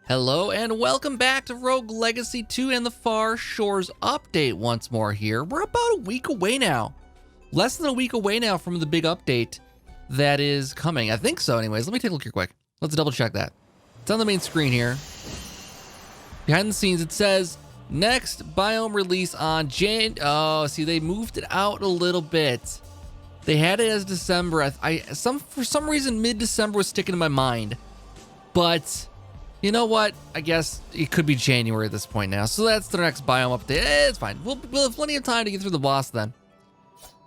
Hello and welcome back to Rogue Legacy 2 and the Far Shores update once more here. We're about a week away now. Less than a week away now from the big update that is coming. I think so anyways. Let me take a look here quick. Let's double check that. It's on the main screen here. Behind the scenes it says next biome release on Oh, see they moved it out a little bit. They had it as December. For some reason mid-December was sticking in my mind. But you know what? I guess it could be January at this point now. So that's the next biome update. It's fine. We'll have plenty of time to get through the boss then.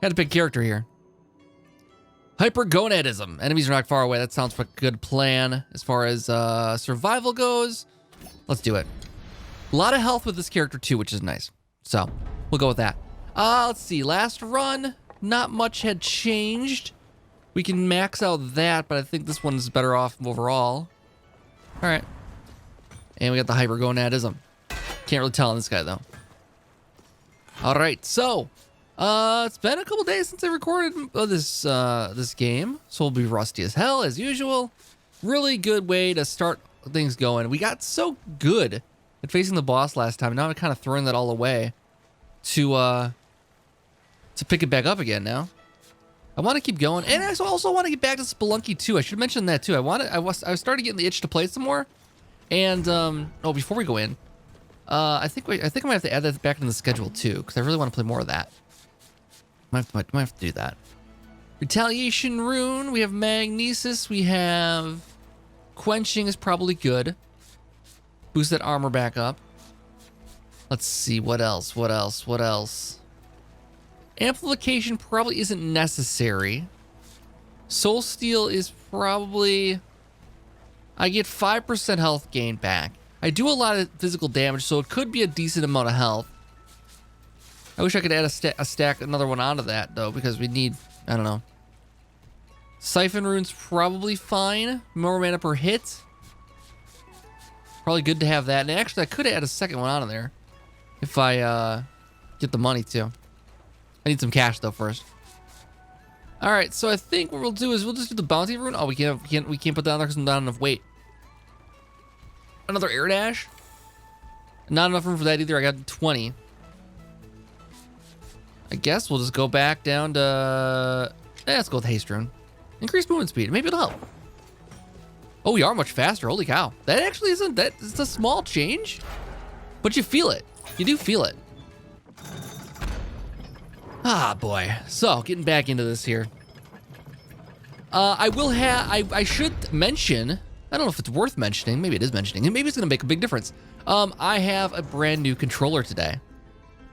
Had to pick character here. Hypergonadism. Enemies are not far away. That sounds like a good plan. As far as survival goes, let's do it. A lot of health with this character too, which is nice. So we'll go with that. Let's see. Last run, not much had changed. We can max out that, but I think this one's better off overall. All right. And we got the hypergonadism. Can't really tell on this guy though. All right, so it's been a couple days since I recorded this game, so we'll be rusty as hell as usual. Really good way to start things going. We got so good at facing the boss last time. Now I'm kind of throwing that all away to pick it back up again now. I want to keep going, and I also want to get back to Spelunky too. I should mention that too. I was starting getting the itch to play some more. And before we go in, I think I might have to add that back into the schedule too, because I really want to play more of that. Might have to do that. Retaliation rune. We have magnesis. We have quenching is probably good. Boost that armor back up. Let's see what else. What else? Amplification probably isn't necessary. Soul Steel is probably... I get 5% health gain back. I do a lot of physical damage, so it could be a decent amount of health. I wish I could add another one onto that, though, because we need... I don't know. Siphon rune's probably fine. More mana per hit. Probably good to have that. And actually, I could add a second one onto there. If I get the money, too. I need some cash though first. All right, so I think what we'll do is we'll just do the bounty rune. Oh, we can't put that on there because I'm not enough weight. Another air dash. Not enough room for that either. I got 20. I guess we'll just go back down to. Let's go with haste rune. Increased movement speed. Maybe it'll help. Oh, we are much faster. Holy cow! That actually isn't that. It's a small change, but you feel it. You do feel it. Ah, boy. So, getting back into this here. I should mention, I don't know if it's worth mentioning, maybe it is mentioning, and maybe it's gonna make a big difference. I have a brand new controller today.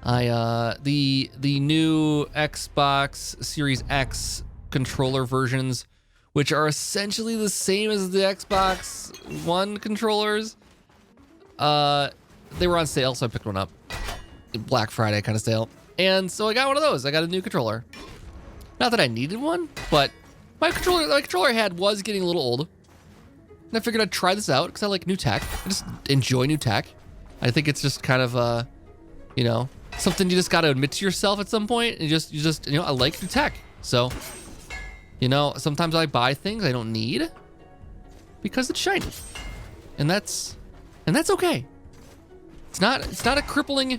The new Xbox Series X controller versions, which are essentially the same as the Xbox One controllers. They were on sale, so I picked one up. Black Friday kind of sale. And so I got one of those. I got a new controller. Not that I needed one, but my controller I had was getting a little old. And I figured I'd try this out because I like new tech. I just enjoy new tech. I think it's just kind of something you just got to admit to yourself at some point. And you just I like new tech. So, sometimes I buy things I don't need because it's shiny. And that's okay. It's not a crippling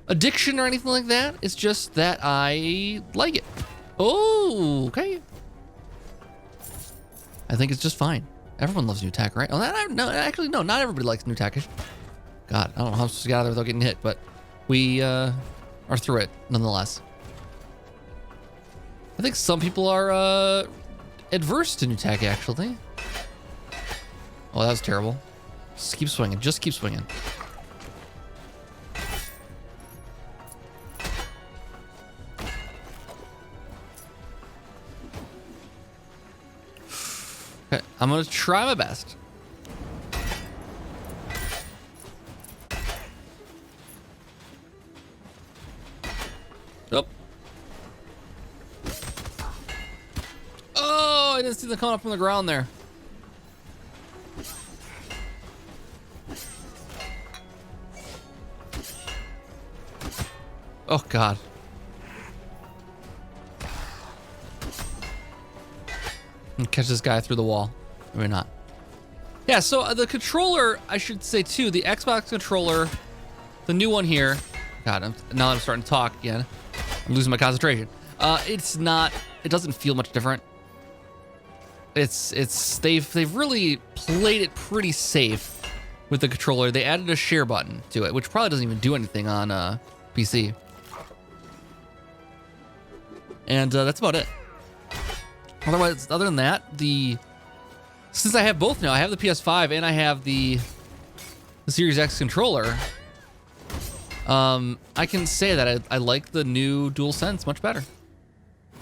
addiction or anything like that. It's just that I like it. Oh, okay. I think it's just fine. Everyone loves new tech, right? Oh, actually, no, not everybody likes new tech. God, I don't know how I'm supposed to get out of there without getting hit, but we are through it nonetheless. I think some people are adverse to new tech, actually. Oh, that was terrible. Just keep swinging. Just keep swinging. Okay, I'm gonna try my best. Oh. Oh, I didn't see them coming up from the ground there. Oh, God. And catch this guy through the wall. Maybe not. Yeah, so the controller, I should say too, the Xbox controller, the new one here. God, now I'm starting to talk again. I'm losing my concentration. It doesn't feel much different. They've really played it pretty safe with the controller. They added a share button to it, which probably doesn't even do anything on PC. And that's about it. Otherwise, other than that, since I have both now, I have the PS5 and I have the Series X controller. I can say that I like the new DualSense much better.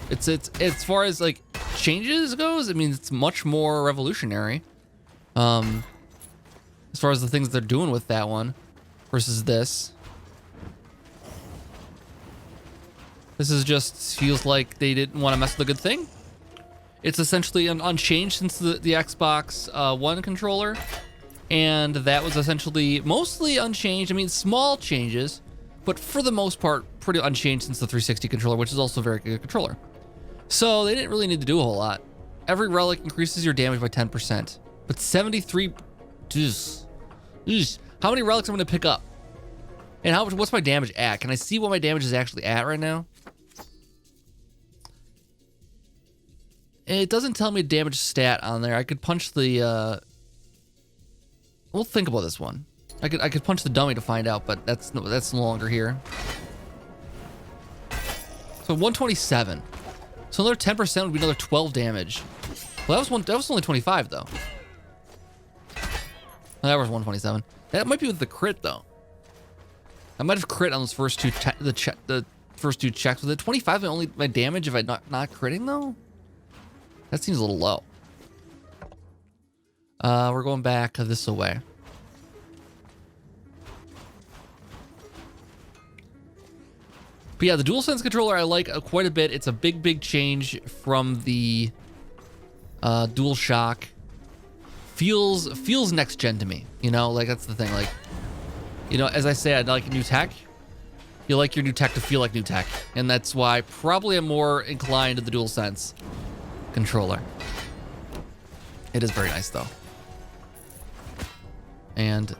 It's as far as like changes goes, I mean, it's much more revolutionary. As far as the things they're doing with that one versus this. This is just feels like they didn't want to mess with a good thing. It's essentially unchanged since the Xbox One controller. And that was essentially mostly unchanged. I mean, small changes, but for the most part, pretty unchanged since the 360 controller, which is also a very good controller. So they didn't really need to do a whole lot. Every relic increases your damage by 10%, but 73, how many relics am I gonna pick up? And what's my damage at? Can I see what my damage is actually at right now? It doesn't tell me damage stat on there. I could punch the, we'll think about this one. I could punch the dummy to find out, but that's no longer here. So 127. So another 10% would be another 12 damage. Well, that was only 25 though. That was 127. That might be with the crit though. I might have crit on those first two the first two checks. Was it 25 only my damage if I not critting though? That seems a little low. We're going back this way. But yeah, the DualSense controller I like quite a bit. It's a big change from the DualShock. Feels next gen to me. You know, like that's the thing. Like, you know, as I say, I like new tech. You like your new tech to feel like new tech, and that's why probably I'm more inclined to the DualSense controller. It is very nice though, and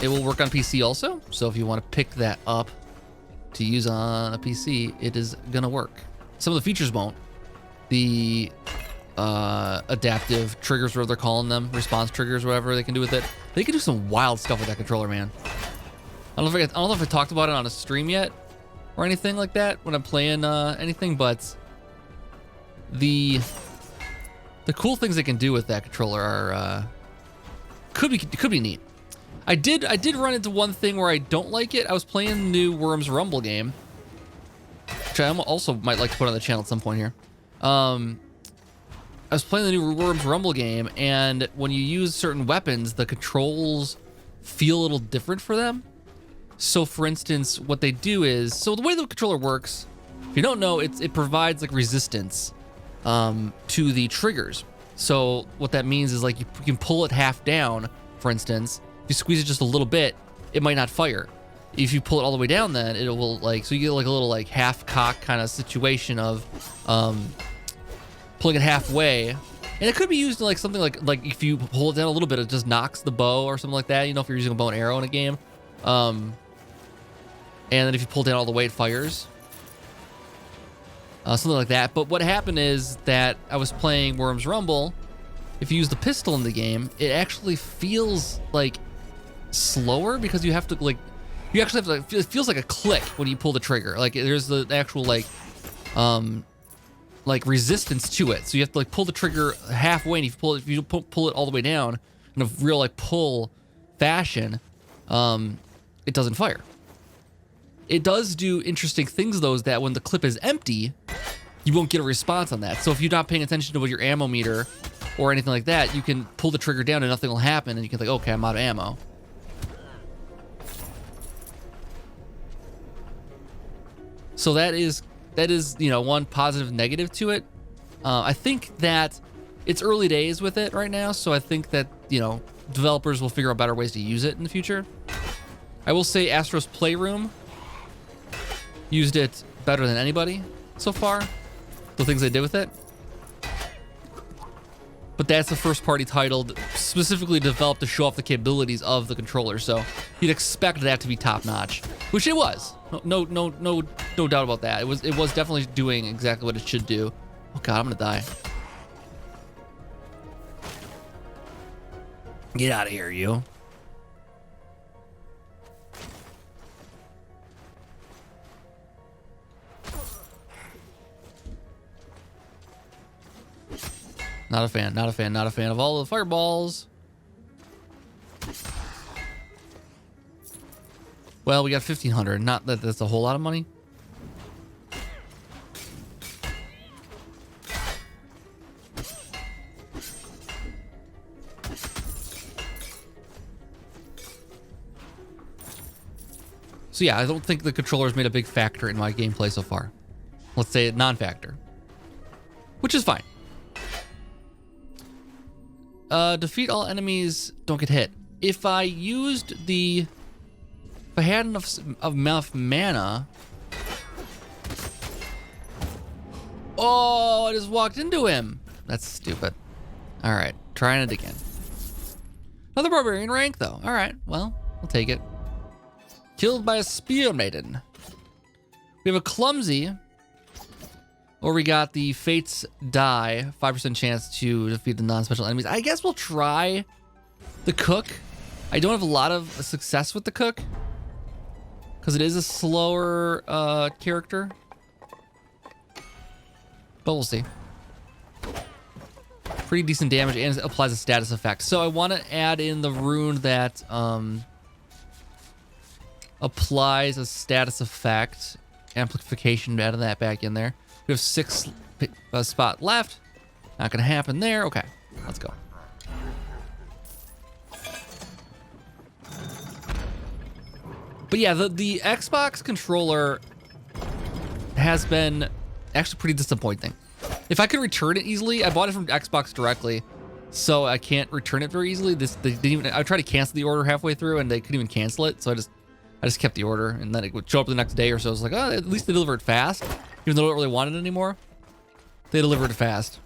it will work on PC also. So if you want to pick that up to use on a PC, it is gonna work. Some of the features won't. The adaptive triggers, whatever they're calling them, response triggers, whatever they can do with it. They can do some wild stuff with that controller, man. I don't know if I talked about it on a stream yet or anything like that when I'm playing anything, but the cool things they can do with that controller are could be neat. I did run into one thing where I don't like it. I was playing the new Worms Rumble game, which I also might like to put on the channel at some point here. I was playing the new Worms Rumble game, and when you use certain weapons, the controls feel a little different for them. So for instance, what they do is, so the way the controller works, if you don't know, it provides like resistance to the triggers. So what that means is like you can pull it half down, for instance. If you squeeze it just a little bit, it might not fire. If you pull it all the way down, then it will like, so you get like a little like half cock kind of situation of pulling it halfway. And it could be used to like something like if you pull it down a little bit, it just knocks the bow or something like that. You know, if you're using a bow and arrow in a game. And then if you pull it down all the way, it fires. Something like that. But what happened is that I was playing Worms Rumble. If you use the pistol in the game, it actually feels like slower because you have to like, you actually have to, it feels like a click when you pull the trigger. Like there's the actual like resistance to it. So you have to like pull the trigger halfway, and if you pull it all the way down in a real like pull fashion, it doesn't fire. It does do interesting things though, is that when the clip is empty, you won't get a response on that. So if you're not paying attention to what your ammo meter or anything like that, you can pull the trigger down and nothing will happen, and you can think, okay, I'm out of ammo. So that is, you know, one positive negative to it. I think that it's early days with it right now, so I think that, you know, developers will figure out better ways to use it in the future. I will say Astro's Playroom used it better than anybody so far. The things they did with it. but that's a first-party title specifically developed to show off the capabilities of the controller. So you'd expect that to be top-notch, which it was. No doubt about that. It was definitely doing exactly what it should do. Oh God, I'm gonna die. Get out of here, you. Not a fan, not a fan, not a fan of all the fireballs. Well, we got 1,500. Not that that's a whole lot of money. So yeah, I don't think the controller's made a big factor in my gameplay so far. Let's say a non-factor, which is fine. Defeat all enemies, don't get hit. If I had enough mana. Oh, I just walked into him. That's stupid. All right, trying it again. Another barbarian rank though. All right, well, I'll take it. Killed by a spear maiden. We have a clumsy. Or we got the Fates Die, 5% chance to defeat the non-special enemies. I guess we'll try the cook. I don't have a lot of success with the cook because it is a slower character. But we'll see. Pretty decent damage and it applies a status effect. So I want to add in the rune that applies a status effect. Amplification, add that back in there. We have 6 spot left. Not gonna happen there. Okay, let's go. But yeah, the Xbox controller has been actually pretty disappointing. If I could return it easily, I bought it from Xbox directly, so I can't return it very easily. They didn't even. I tried to cancel the order halfway through, and they couldn't even cancel it. So I just kept the order, and then it would show up the next day or so. I was like, oh, at least they delivered fast. Even though I don't really want it anymore, they delivered it fast.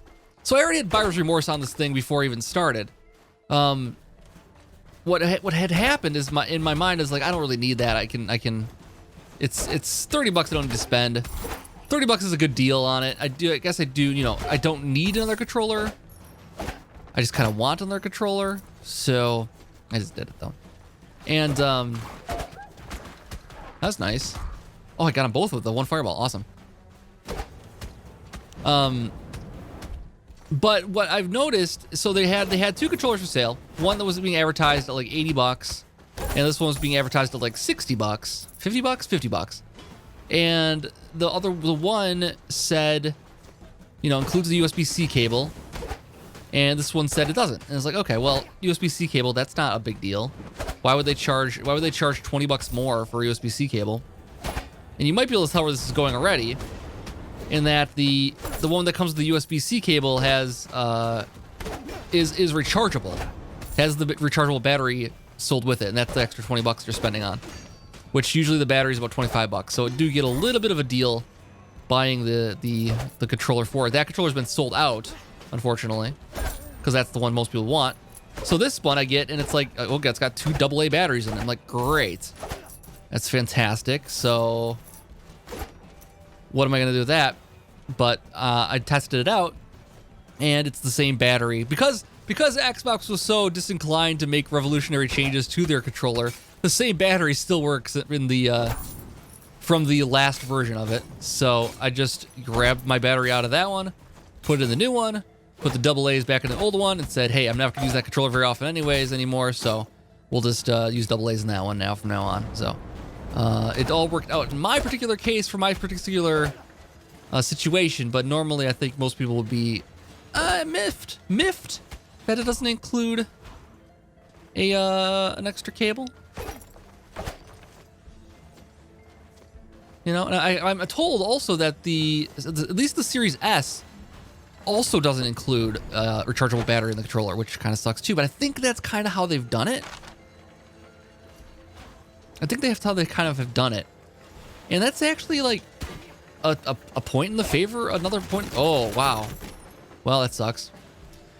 So I already had buyer's remorse on this thing before I even started. What had happened is in my mind is like, I don't really need that. I can. It's $30 I don't need to spend. $30 is a good deal on it. I guess I do. You know, I don't need another controller. I just kind of want another controller, so I just did it though. And that's nice. Oh, I got them both with the one fireball. Awesome. But what I've noticed, so they had 2 controllers for sale. One that was being advertised at like $80, and this one was being advertised at like $60, $50, $50. And the one said, you know, includes the USB-C cable, and this one said it doesn't. And it's like, okay, well, USB-C cable, that's not a big deal. Why would they charge $20 more for a USB-C cable? And you might be able to tell where this is going already, in that the one that comes with the USB-C cable has is rechargeable, has the rechargeable battery sold with it, and that's the extra $20 you're spending on, which usually the battery is about $25. So do get a little bit of a deal buying the controller for it. That controller's been sold out, unfortunately, because that's the one most people want. So this one I get, and it's like, okay, it's got 2 AA batteries in it. I'm like, great, that's fantastic. So what am I gonna do with that? But I tested it out, and it's the same battery because Xbox was so disinclined to make revolutionary changes to their controller. The same battery still works in the from the last version of it. So I just grabbed my battery out of that one, put it in the new one, put the AA's back in the old one, and said, hey, I'm not gonna use that controller very often anymore, so we'll just use AA's in that one now from now on. So it all worked out in my particular case for my particular situation, but normally I think most people would be miffed that it doesn't include an extra cable. You know, and I'm told also that at least the Series S also doesn't include rechargeable battery in the controller, which kind of sucks too. But I think that's kind of how they've done it. I think that's how they kind of have done it, and that's actually like a point in the favor. Another point. Oh wow, well that sucks.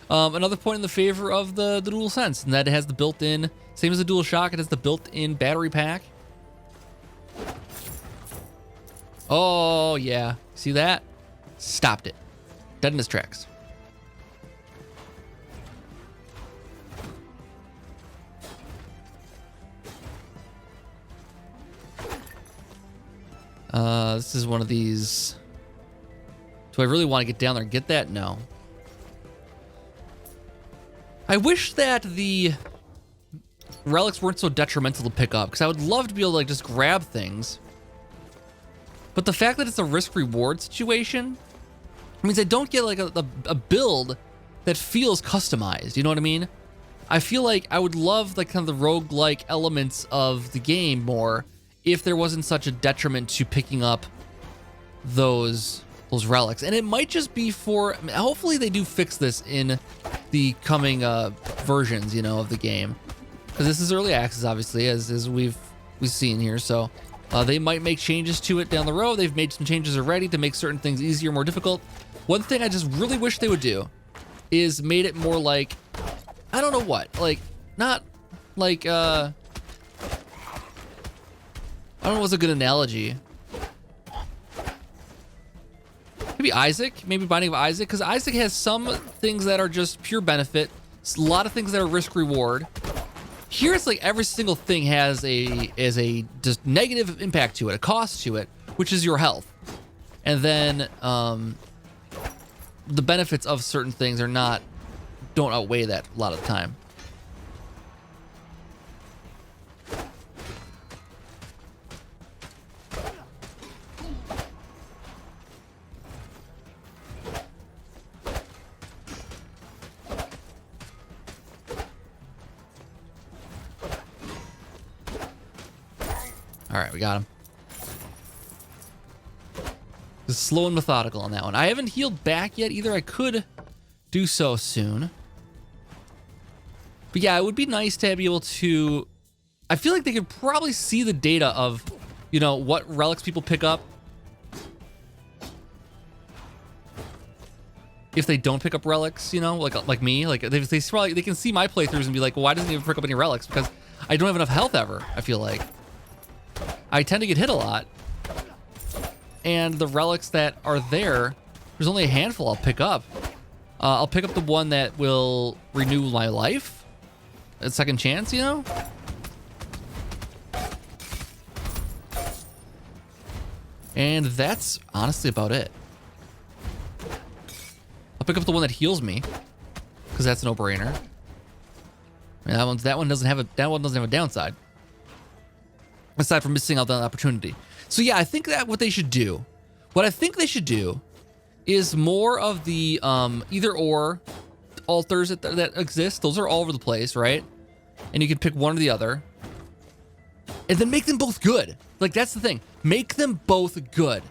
Another point in the favor of the DualSense, and that it has the built-in, same as the DualShock, it has the built-in battery pack. Oh, yeah. See that? Stopped it. Dead in its tracks. This is one of these. Do I really want to get down there and get that? No. I wish that the relics weren't so detrimental to pick up, because I would love to be able to like just grab things. But the fact that it's a risk-reward situation means I don't get like a build that feels customized. You know what I mean? I feel like I would love like kind of the roguelike elements of the game more if there wasn't such a detriment to picking up those relics. And it might just be for, I mean, hopefully they do fix this in the coming versions, you know, of the game, because this is early access, obviously, as we've seen here. So they might make changes to it down the road. They've made some changes already to make certain things easier, more difficult. One thing I just really wish they would do is made it more like, I don't know what, like, not like, I don't know what's a good analogy. Maybe Isaac, maybe Binding of Isaac, because Isaac has some things that are just pure benefit, a lot of things that are risk reward. Here it's like every single thing has a just negative impact to it, a cost to it, which is your health. And then the benefits of certain things don't outweigh that a lot of the time. All right, we got him. Just slow and methodical on that one. I haven't healed back yet either. I could do so soon. But yeah, it would be nice to be able to... I feel like they could probably see the data of, you know, what relics people pick up if they don't pick up relics, you know, like me. Like they can see my playthroughs and be like, well, why doesn't he even pick up any relics? Because I don't have enough health ever, I feel like. I tend to get hit a lot, and the relics that are there's only a handful I'll pick up. I'll pick up the one that will renew my life, a second chance, you know? And that's honestly about it. I'll pick up the one that heals me, because that's a no-brainer. I mean, that one doesn't have a downside, aside from missing out on the opportunity. So yeah, I think that what I think they should do is more of the either or altars that exist. Those are all over the place, right? And you can pick one or the other, and then make them both good. Like, that's the thing. Make them both good.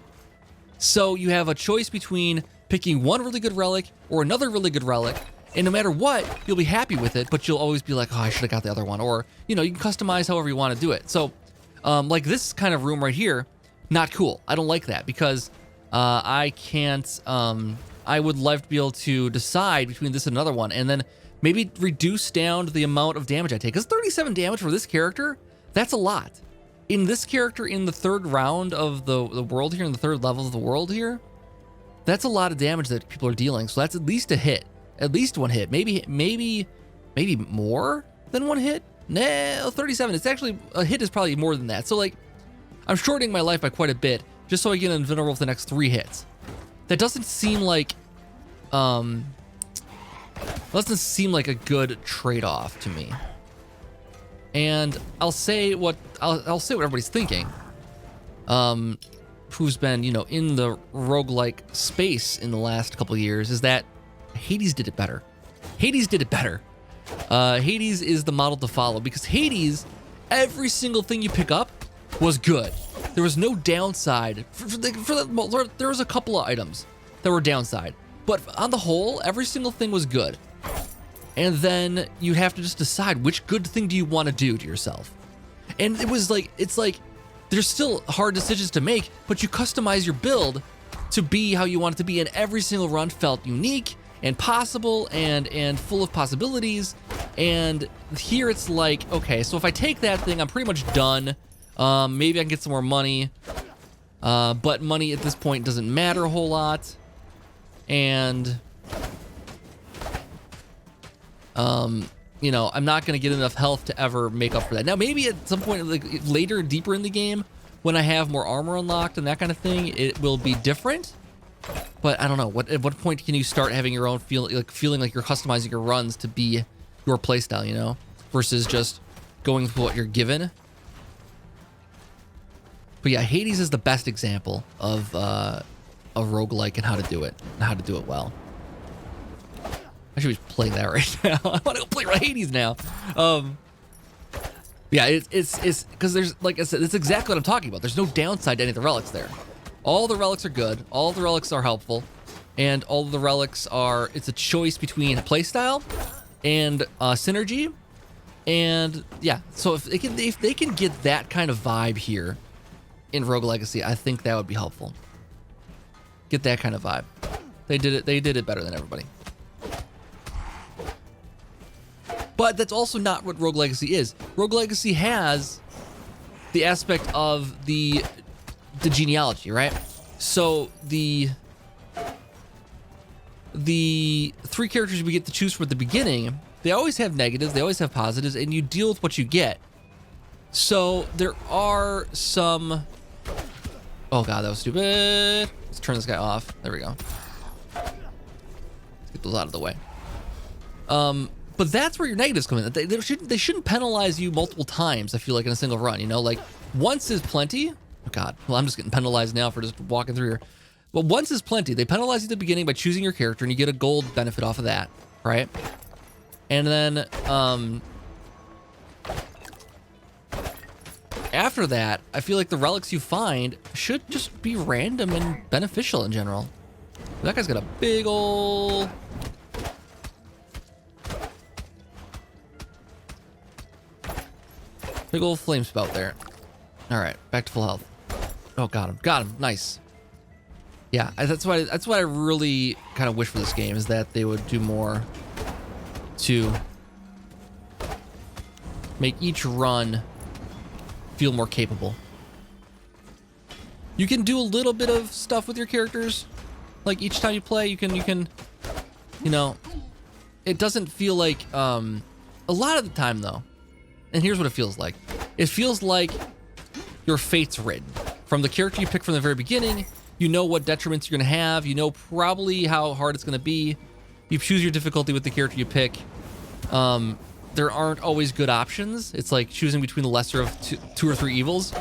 So you have a choice between picking one really good relic or another really good relic, and no matter what, you'll be happy with it, but you'll always be like, oh, I should have got the other one. Or, you know, you can customize however you want to do it. So like this kind of room right here, not cool. I don't like that, because I can't, I would love to be able to decide between this and another one, and then maybe reduce down the amount of damage I take. Because 37 damage for this character, that's a lot. In this character, in the third round of the world here, in the third level of the world here, that's a lot of damage that people are dealing. So that's at least a hit, at least one hit, maybe more than one hit. No, 37. It's actually, a hit is probably more than that. So like, I'm shortening my life by quite a bit just so I get invulnerable for the next 3 hits. That doesn't seem like, a good trade-off to me. And I'll say what everybody's thinking. Who's been, you know, in the roguelike space in the last couple of years, is that Hades did it better. Hades is the model to follow, because Hades, every single thing you pick up was good. There was no downside. There was a couple of items that were downside, but on the whole, every single thing was good. And then you have to just decide which good thing do you want to do to yourself. And it's like there's still hard decisions to make, but you customize your build to be how you want it to be, and every single run felt unique. and possible and full of possibilities. And here it's like, okay, so if I take that thing, I'm pretty much done. Maybe I can get some more money. But money at this point doesn't matter a whole lot. And you know, I'm not going to get enough health to ever make up for that. Now, maybe at some point, like later, deeper in the game, when I have more armor unlocked and that kind of thing, it will be different. But I don't know. At what point can you start having your own feeling like you're customizing your runs to be your playstyle, you know, versus just going with what you're given. But yeah, Hades is the best example of a roguelike and how to do it and how to do it well. I should be playing that right now. I want to go play Hades now. Yeah, it's because there's, like I said, it's exactly what I'm talking about. There's no downside to any of the relics there. All the relics are good. All the relics are helpful, and all the relics are. It's a choice between playstyle and synergy, and yeah. So if they can get that kind of vibe here in Rogue Legacy, I think that would be helpful. Get that kind of vibe. They did it. They did it better than everybody. But that's also not what Rogue Legacy is. Rogue Legacy has the aspect of the genealogy, right? So the three characters we get to choose from at the beginning, they always have negatives, they always have positives, and you deal with what you get. So there are some... Oh god, that was stupid. Let's turn this guy off. There we go. Let's get those out of the way. But that's where your negatives come in. They shouldn't penalize you multiple times, I feel like, in a single run, you know? Like, once is plenty. Oh, God. Well, I'm just getting penalized now for just walking through here. But once is plenty. They penalize you at the beginning by choosing your character, and you get a gold benefit off of that, right? And then, after that, I feel like the relics you find should just be random and beneficial in general. That guy's got a big ol'... Big old flame spout there. All right, back to full health. Oh, got him, nice. Yeah, that's what I really kind of wish for this game, is that they would do more to make each run feel more capable. You can do a little bit of stuff with your characters, like each time you play, you can, you know, it doesn't feel like, a lot of the time though, and here's what it feels like. It feels like your fate's written. From the character you pick from the very beginning, you know what detriments you're gonna have, you know probably how hard it's gonna be. You choose your difficulty with the character you pick. There aren't always good options. It's like choosing between the lesser of two or three evils.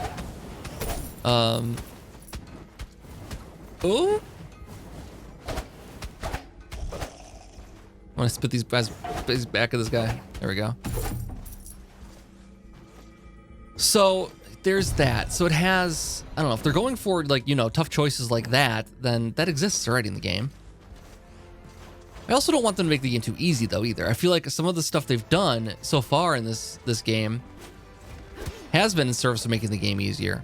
Oh. I want to spit these guys back at this guy. There we go. So there's that. So it has, I don't know, if they're going for, like, you know, tough choices like that, then that exists already in the game. I also don't want them to make the game too easy though either. I feel like some of the stuff they've done so far in this game has been in service of making the game easier.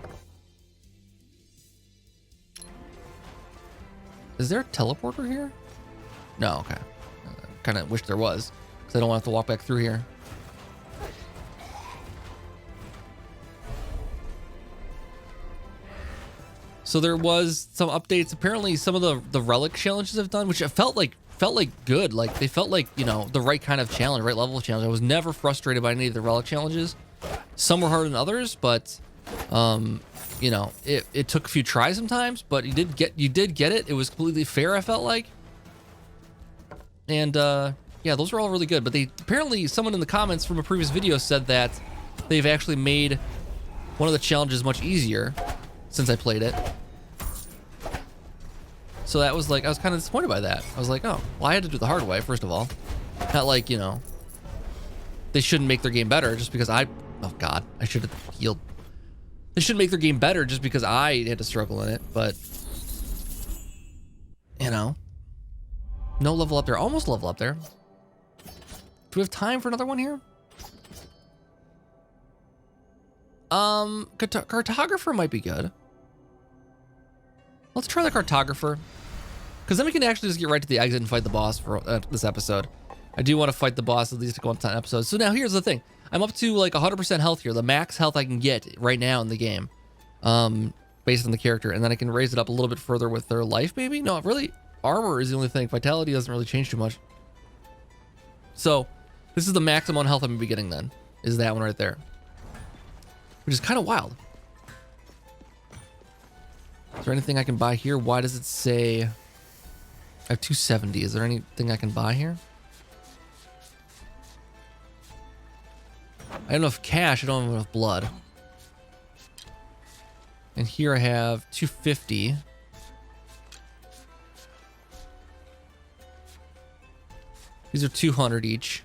Is there a teleporter here? No, okay. Kind of wish there was, because I don't want to have to walk back through here. So there was some updates. Apparently, some of the relic challenges I've done, which I felt like good. Like they felt like, you know, the right kind of challenge, right level of challenge. I was never frustrated by any of the relic challenges. Some were harder than others, but you know, it took a few tries sometimes, but you did get it. It was completely fair, I felt like. And yeah, those were all really good. But they apparently, someone in the comments from a previous video said that they've actually made one of the challenges much easier since I played it. So that was like, I was kind of disappointed by that. I was like, oh, well, I had to do it the hard way, first of all. Not like, you know, they shouldn't make their game better just because oh God, I should have healed. They shouldn't make their game better just because I had to struggle in it, but, you know, no level up there, almost level up there. Do we have time for another one here? Cartographer might be good. Let's try the cartographer. Because then we can actually just get right to the exit and fight the boss for this episode. I do want to fight the boss at least a couple of episodes. So now here's the thing. I'm up to like 100% health here. The max health I can get right now in the game. Based on the character. And then I can raise it up a little bit further with their life maybe? No, really, armor is the only thing. Vitality doesn't really change too much. So this is the maximum health I'm going to be getting then. Is that one right there. Which is kind of wild. Is there anything I can buy here? Why does it say... I have 270. Is there anything I can buy here? I have enough cash. I don't have enough blood. And here I have 250. These are 200 each.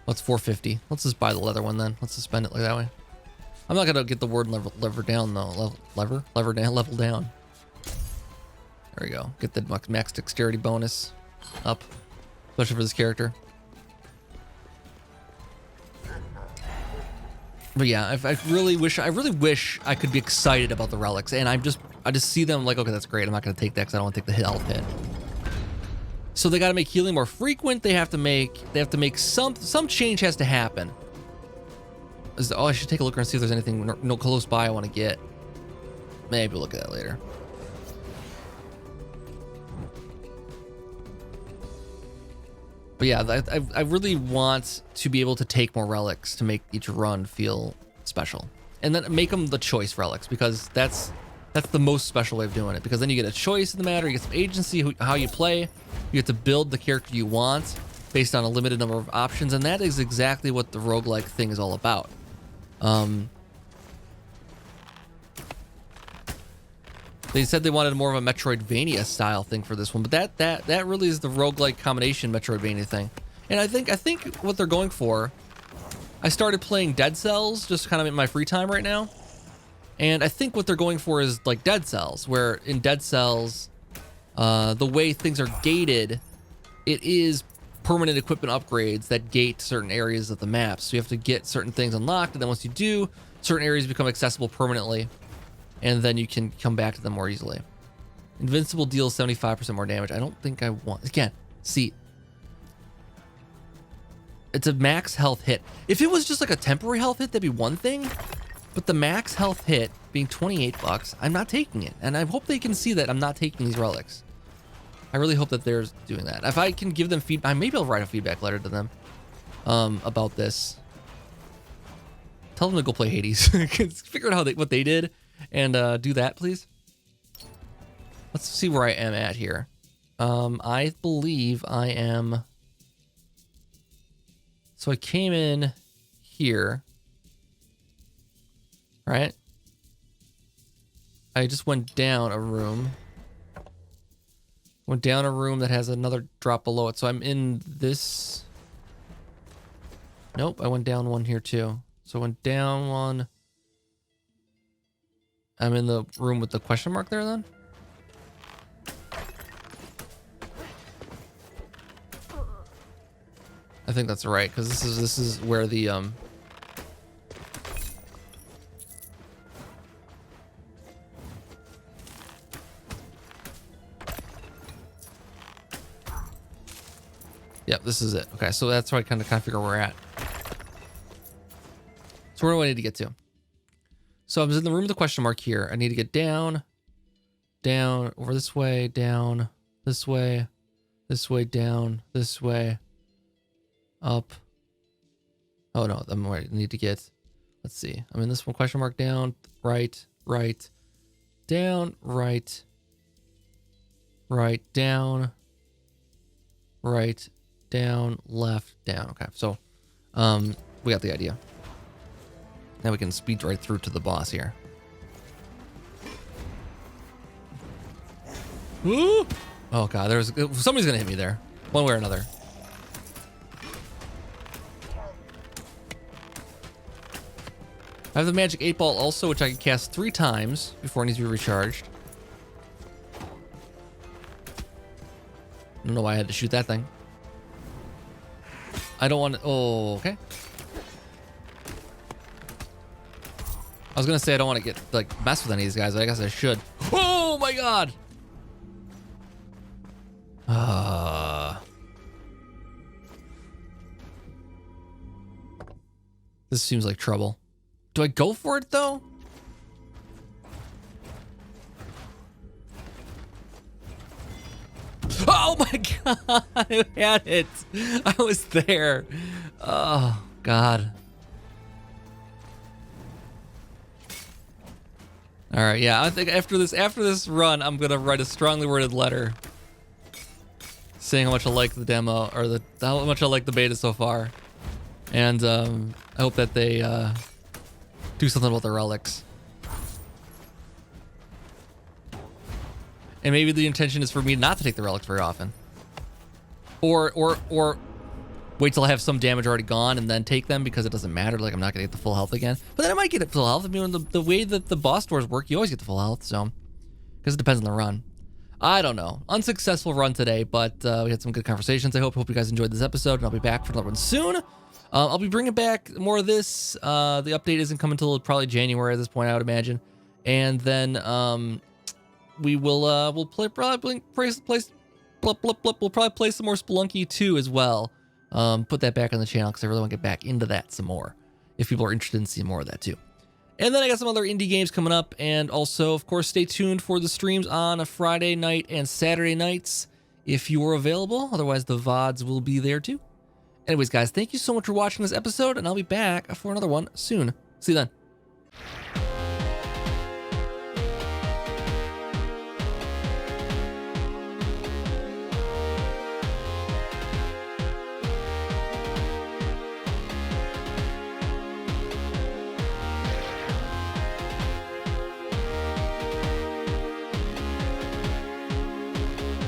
What's 450? Let's just buy the leather one then. Let's just spend it like that way. I'm not gonna get the word lever down though. Lever down, level down. There we go. Get the max dexterity bonus up, especially for this character. But yeah, I really wish I could be excited about the relics, and I just see them like, okay, that's great. I'm not gonna take that because I don't want to take the health hit. So they got to make healing more frequent. They have to make some change has to happen. Oh, I should take a look and see if there's anything no close by I want to get. Maybe we'll look at that later. But yeah, I really want to be able to take more relics to make each run feel special. And then make them the choice relics, because that's the most special way of doing it. Because then you get a choice in the matter, you get some agency, how you play, you get to build the character you want based on a limited number of options, and that is exactly what the roguelike thing is all about. They said they wanted more of a Metroidvania style thing for this one, but that really is the roguelike combination Metroidvania thing. And I think what they're going for, I started playing Dead Cells just kind of in my free time right now. And I think what they're going for is like Dead Cells, where in Dead Cells, the way things are gated, it is permanent equipment upgrades that gate certain areas of the map. So you have to get certain things unlocked, and then once you do, certain areas become accessible permanently. And then you can come back to them more easily. Invincible deals 75% more damage. I don't think I want... Again, see. It's a max health hit. If it was just like a temporary health hit, that'd be one thing. But the max health hit being 28 bucks, I'm not taking it. And I hope they can see that I'm not taking these relics. I really hope that they're doing that. If I can give them feedback, maybe I'll write a feedback letter to them about this. Tell them to go play Hades. Figure out what they did. And do that, please. Let's see where I am at here. I believe I am... So I came in here. Right? I just went down a room. Went down a room that has another drop below it. So I'm in this... Nope, I went down one here too. So I went down one... I'm in the room with the question mark there then? I think that's right, because this is where the Yep, this is it. Okay, so that's where I kind of figure where we're at. So where do I need to get to? So I was in the room with the question mark here. I need to get down, down, over this way, down, this way, down, this way, up. Oh no, I'm right. I need to get, let's see. I'm in this one, question mark, down, right, right, down, right, right, down, right, down, left, down. Okay, so we got the idea. Now we can speed right through to the boss here. Woo! Oh god, somebody's gonna hit me there, one way or another. I have the magic 8-ball also, which I can cast 3 times before it needs to be recharged. I don't know why I had to shoot that thing. I don't want to... Oh, okay. I was gonna say I don't want to get mess with any of these guys, but I guess I should. Oh my god! seems like trouble. Do I go for it though? Oh my god, I had it. I was there. Oh god. All right, yeah, I think after this run, I'm gonna write a strongly worded letter saying how much I like the demo, or how much I like the beta so far, and I hope that they do something about the relics. And maybe the intention is for me not to take the relics very often, or wait till I have some damage already gone and then take them, because it doesn't matter. Like, I'm not gonna get the full health again, but then I might get it full health. I mean, the way that the boss doors work, you always get the full health. So, because it depends on the run. I don't know. Unsuccessful run today, but we had some good conversations. I hope you guys enjoyed this episode, and I'll be back for another one soon. I'll be bringing back more of this. The update isn't coming until probably January at this point, I would imagine. And then we will we'll probably play some more Spelunky 2 as well. Put that back on the channel because I really want to get back into that some more, if people are interested in seeing more of that too. And then I got some other indie games coming up, and also, of course, stay tuned for the streams on a Friday night and Saturday nights if you're available. Otherwise, the VODs will be there too. Anyways, guys, thank you so much for watching this episode, and I'll be back for another one soon. See you then.